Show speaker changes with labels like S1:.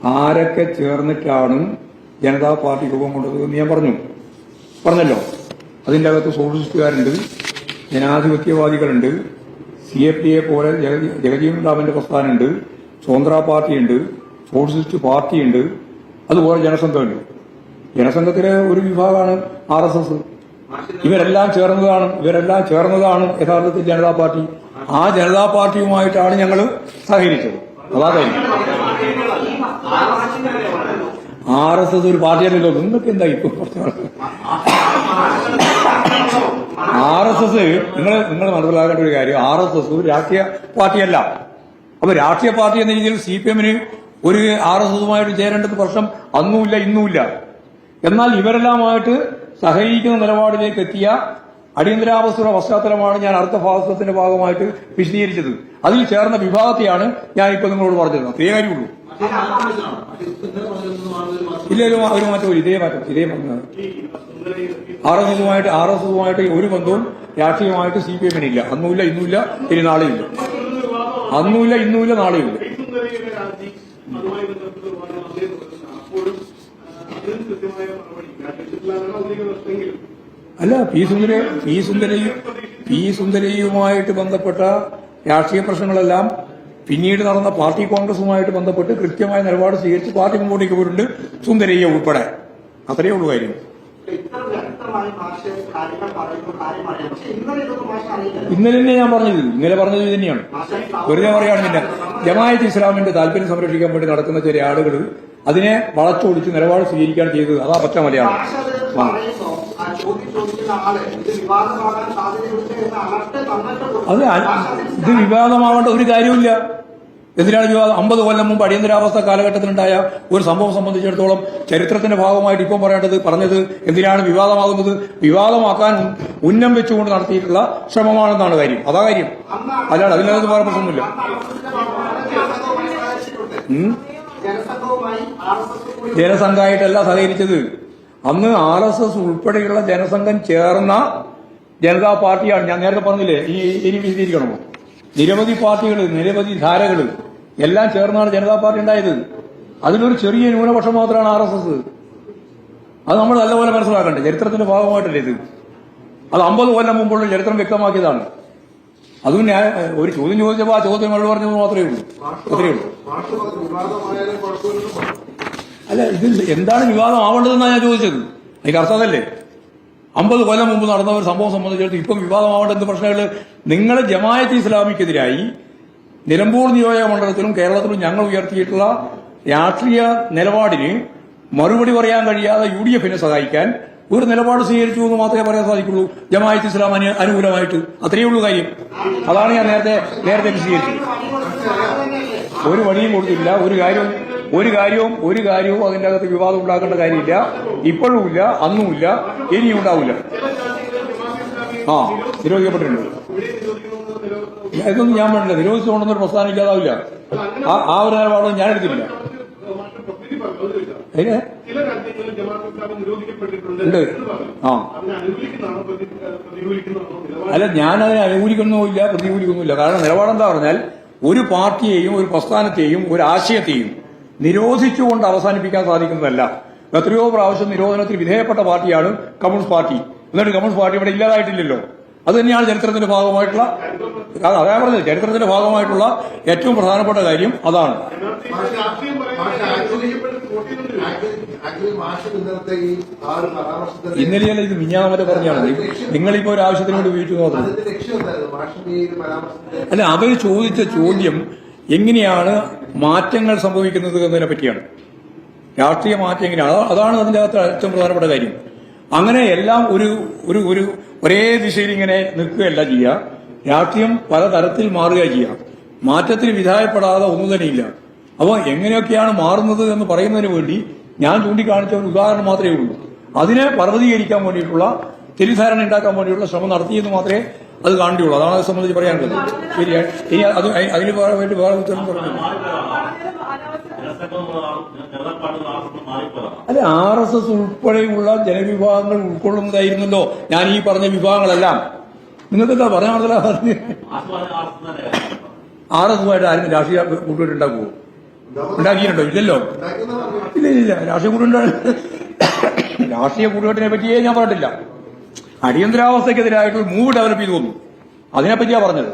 S1: ആരൊക്കെ ചേർന്നിട്ടാണ് ജനതാ പാർട്ടി രൂപം കൊണ്ടത് എന്ന് ഞാൻ പറഞ്ഞല്ലോ. അതിൻ്റെ അകത്ത് സോഷ്യലിസ്റ്റുകാരുണ്ട്, ജനാധിപത്യവാദികളുണ്ട്, CFDയെ പോലെ ജഗജീവൻ റാമിന്റെ പ്രസ്ഥാനമുണ്ട്, സ്വതന്ത്ര പാർട്ടിയുണ്ട്, സോഷ്യലിസ്റ്റ് പാർട്ടിയുണ്ട്, അതുപോലെ ജനസംഘമുണ്ട്. ജനസംഘത്തിലെ ഒരു വിഭാഗമാണ് RSS. ഇവരെല്ലാം ചേർന്നതാണ് യഥാർത്ഥത്തിൽ ജനതാ പാർട്ടി. ആ ജനതാ പാർട്ടിയുമായിട്ടാണ് ഞങ്ങൾ സഹകരിച്ചത്. അതാ കാര്യം. RSS ഒരു പാർട്ടിയല്ലല്ലോ. നിങ്ങൾക്ക് എന്താ ഇപ്പൊ RSS നിങ്ങൾ മനസ്സിലാക്കേണ്ട ഒരു കാര്യം, RSS ഒരു രാഷ്ട്രീയ പാർട്ടിയല്ല. അപ്പൊ രാഷ്ട്രീയ പാർട്ടി എന്ന രീതിയിൽ CPMന് ഒരു RSSുമായിട്ട് ചേരേണ്ടത് പ്രശ്നം അന്നുമില്ല ഇന്നുമില്ല. എന്നാൽ ഇവരെല്ലാമായിട്ട് സഹകരിക്കുന്ന നിലപാടിലേക്ക് എത്തിയ അടിയന്തരാവസ്ഥയുടെ പശ്ചാത്തലമാണ് ഞാൻ അടുത്ത ഭാഗത്തിന്റെ ഭാഗമായിട്ട് വിശദീകരിച്ചത്. അതിൽ ചേർന്ന വിഭാഗത്തെയാണ് ഞാനിപ്പോ നിങ്ങളോട് പറഞ്ഞത്. അതേ കാര്യമുള്ളൂ. ഇല്ലല്ലോ, ഒരു മാറ്റവും ഇതേ പറഞ്ഞത്. RSSുമായിട്ട് ഒരു ബന്ധവും രാഷ്ട്രീയമായിട്ട് CPMനില്ല. അന്നുമില്ല ഇന്നുമില്ല ഇനി നാളെയില്ല. അന്നുമില്ല ഇന്നുമില്ല നാളെയില്ല. അല്ല, പി സുന്ദരയുമായിട്ട് ബന്ധപ്പെട്ട രാഷ്ട്രീയ പ്രശ്നങ്ങളെല്ലാം പിന്നീട് നടന്ന പാർട്ടി കോൺഗ്രസുമായിട്ട് ബന്ധപ്പെട്ട് കൃത്യമായ നിലപാട് സ്വീകരിച്ച് പാർട്ടി മുമ്പോട്ടേക്ക് പോയിട്ടുണ്ട്, സുന്ദരയ്യ ഉൾപ്പെടെ. അത്രയേ ഉള്ളൂ കാര്യം. ഇന്നലെ തന്നെ ഞാൻ പറഞ്ഞത് ഇത് തന്നെയാണ്. വെറുതെ പറയുകയാണെന്നില്ല. ജമാഅത്ത് ഇസ്ലാമിന്റെ താല്പര്യം സംരക്ഷിക്കാൻ വേണ്ടി നടക്കുന്ന ചില ആളുകൾ അതിനെ വളച്ചൊടിച്ച് നിലപാട് സ്വീകരിക്കാൻ ചെയ്തത്. അതാ പച്ച മലയാളം. അത് ഇത് വിവാദമാവേണ്ട ഒരു കാര്യമില്ല. എന്തിനാണ് വിവാദം? 50 കൊല്ലം മുമ്പ് അടിയന്തരാവസ്ഥ കാലഘട്ടത്തിലുണ്ടായ ഒരു സംഭവം സംബന്ധിച്ചിടത്തോളം ചരിത്രത്തിന്റെ ഭാഗമായിട്ട് ഇപ്പം പറഞ്ഞത് എന്തിനാണ് വിവാദമാകുന്നത്? വിവാദമാക്കാൻ ഉന്നം വെച്ചുകൊണ്ട് നടത്തിയിട്ടുള്ള ശ്രമമാണെന്നാണ് കാര്യം. അതാ കാര്യം. അല്ലാതെ അതിനകത്ത് വേറെ പ്രശ്നമൊന്നുമില്ല. ജനസംഘമായിട്ടല്ല സഹകരിച്ചത്. അന്ന് RSS ഉൾപ്പെടെയുള്ള ജനസംഘം ചേർന്ന ജനതാ പാർട്ടിയാണ്. ഞാൻ നേരത്തെ പറഞ്ഞില്ലേ, ഇനി വിശദീകരിക്കണമോ? നിരവധി പാർട്ടികൾ, നിരവധി ധാരകൾ എല്ലാം ചേർന്നാണ് ജനതാ പാർട്ടി ഉണ്ടായത്. അതിലൊരു ചെറിയ ന്യൂനപക്ഷം മാത്രമാണ് RSS. അത് നമ്മൾ നല്ലപോലെ മനസ്സിലാക്കണ്ടേ. ചരിത്രത്തിന്റെ ഭാഗമായിട്ടല്ലേ ഇത്. അത് 50 കൊല്ലം മുമ്പുള്ള ചരിത്രം വ്യക്തമാക്കിയതാണ്. അതും ഒരു ചോദ്യം ചോദിച്ചപ്പോൾ ആ ചോദ്യം മറുപടി പറഞ്ഞത് മാത്രമേ ഉള്ളൂ. അത്രയേ ഉള്ളൂ. അല്ല, ഇത് എന്താണ് വിവാദം ആവേണ്ടതെന്നാണ് ഞാൻ ചോദിച്ചത്. അതിന്റെ അർത്ഥം അതല്ലേ. 50 കൊല്ലം മുമ്പ് നടന്ന ഒരു സംഭവം സംബന്ധിച്ചിടത്ത് ഇപ്പം വിവാദമാവേണ്ട എന്ത് പ്രശ്നങ്ങൾ? നിങ്ങൾ ജമാഅത്ത് ഇസ്ലാമിക്കെതിരായി നിലമ്പൂർ നിയോജക മണ്ഡലത്തിലും കേരളത്തിലും ഞങ്ങൾ ഉയർത്തിയിട്ടുള്ള രാഷ്ട്രീയ നിലപാടിന് മറുപടി പറയാൻ കഴിയാതെ UDFനെ സഹായിക്കാൻ ഒരു നിലപാട് സ്വീകരിച്ചു എന്ന് മാത്രമേ പറയാൻ സാധിക്കുള്ളൂ. ജമാഅത്ത് ഇസ്ലാം അനുകൂലമായിട്ട്. അത്രയേ ഉള്ളൂ കാര്യം. അതാണ് ഞാൻ നേരത്തെ വിശദീകരിച്ചത്. ഒരു വഴിയും കൊടുത്തില്ല. ഒരു കാര്യവും അതിന്റെ അകത്ത് വിവാദം ഉണ്ടാക്കേണ്ട കാര്യമില്ല. ഇപ്പോഴുമില്ല, അന്നുമില്ല, ഇനിയും ഉണ്ടാവില്ല. നിരോധിക്കപ്പെട്ടിട്ടുണ്ട്. ഇതൊന്നും ഞാൻ പറഞ്ഞില്ല. നിരോധിച്ചുകൊണ്ടൊന്നൊരു പ്രസ്ഥാനം ഇല്ലാതാവില്ല. ആ ഒരു നിലപാടും ഞാൻ എടുത്തില്ല. ഉണ്ട്. അല്ല, ഞാൻ അതിനെ അനുകൂലിക്കുന്നുമില്ല, പ്രതികൂലിക്കുന്നുമില്ല. കാരണം നിലപാടെന്താ പറഞ്ഞാൽ, ഒരു പാർട്ടിയെയും ഒരു പ്രസ്ഥാനത്തെയും ഒരു ആശയത്തെയും നിരോധിച്ചുകൊണ്ട് അവസാനിപ്പിക്കാൻ സാധിക്കുന്നതല്ല. എത്രയോ പ്രാവശ്യം നിരോധനത്തിന് വിധേയപ്പെട്ട പാർട്ടിയാണ് കമ്മ്യൂണിസ്റ്റ് പാർട്ടി. എന്നിട്ട് കമ്മ്യൂണിസ്റ്റ് പാർട്ടി ഇവിടെ ഇല്ലാതായിട്ടില്ലല്ലോ. അത് തന്നെയാണ് ചരിത്രത്തിന്റെ ഭാഗമായിട്ടുള്ള, അതാ പറഞ്ഞത്, ചരിത്രത്തിന്റെ ഭാഗമായിട്ടുള്ള ഏറ്റവും പ്രധാനപ്പെട്ട കാര്യം അതാണ്. ഇന്നലെയല്ല, ഇത് മിഞ്ഞാമത്തെ പറഞ്ഞാണ്. നിങ്ങളിപ്പോ ഒരു ആവശ്യത്തിന് വേണ്ടി ഉപയോഗിച്ചു നോക്കണം. അല്ല, അവർ ചോദിച്ച ചോദ്യം എങ്ങനെയാണ് മാറ്റങ്ങൾ സംഭവിക്കുന്നത് എന്നതിനെ പറ്റിയാണ്. രാഷ്ട്രീയ മാറ്റം എങ്ങനെയാണ്, അതാണ് അതിന്റെ അകത്ത് ഏറ്റവും പ്രധാനപ്പെട്ട കാര്യം. അങ്ങനെ എല്ലാം ഒരു ഒരേ ദിശയിൽ ഇങ്ങനെ നിൽക്കുകയല്ല ചെയ്യുക. രാഷ്ട്രീയം പലതരത്തിൽ മാറുക ചെയ്യുക. മാറ്റത്തിന് വിധേയപ്പെടാതെ ഒന്നും തന്നെയില്ല. അപ്പോൾ എങ്ങനെയൊക്കെയാണ് മാറുന്നത് എന്ന് പറയുന്നതിന് വേണ്ടി ഞാൻ ചൂണ്ടിക്കാണിച്ച ഒരു ഉദാഹരണം മാത്രമേ ഉള്ളൂ. അതിനെ പർവ്വതീകരിക്കാൻ വേണ്ടിയിട്ടുള്ള, തെറ്റിദ്ധാരണ ഉണ്ടാക്കാൻ വേണ്ടിയിട്ടുള്ള ശ്രമം നടത്തിയെന്ന് മാത്രമേ അത് കാണേണ്ടിയുള്ളൂ. അതാണ് അത് സംബന്ധിച്ച് പറയാനുള്ളത്. ശരിയാണ്. ഇനി അതിന് വേണ്ടി വേറെ ഉത്തരം പറഞ്ഞു. അല്ല, RSS ഉൾപ്പെടെയുള്ള ജനവിഭാഗങ്ങൾ ഉൾക്കൊള്ളുന്നതായിരുന്നല്ലോ ഞാൻ ഈ പറഞ്ഞ വിഭാഗങ്ങളെല്ലാം. നിങ്ങൾക്കെന്താ പറയാൻ മനസ്സിലാ? RSSുമായിട്ട് ആരും രാഷ്ട്രീയ കൂട്ടുകെട്ടുണ്ടാക്കുമോ? ഉണ്ടാക്കിയിട്ടുണ്ടോ? ഇല്ലല്ലോ. ഇല്ല. രാഷ്ട്രീയ കൂട്ടുകെട്ടിനെ പറ്റിയേ ഞാൻ പറഞ്ഞിട്ടില്ല. അടിയന്തരാവസ്ഥക്കെതിരായിട്ട് ഒരു മൂവ് ഡെവലപ്പ് ചെയ്തു വന്നു, അതിനെപ്പറ്റിയാ പറഞ്ഞത്.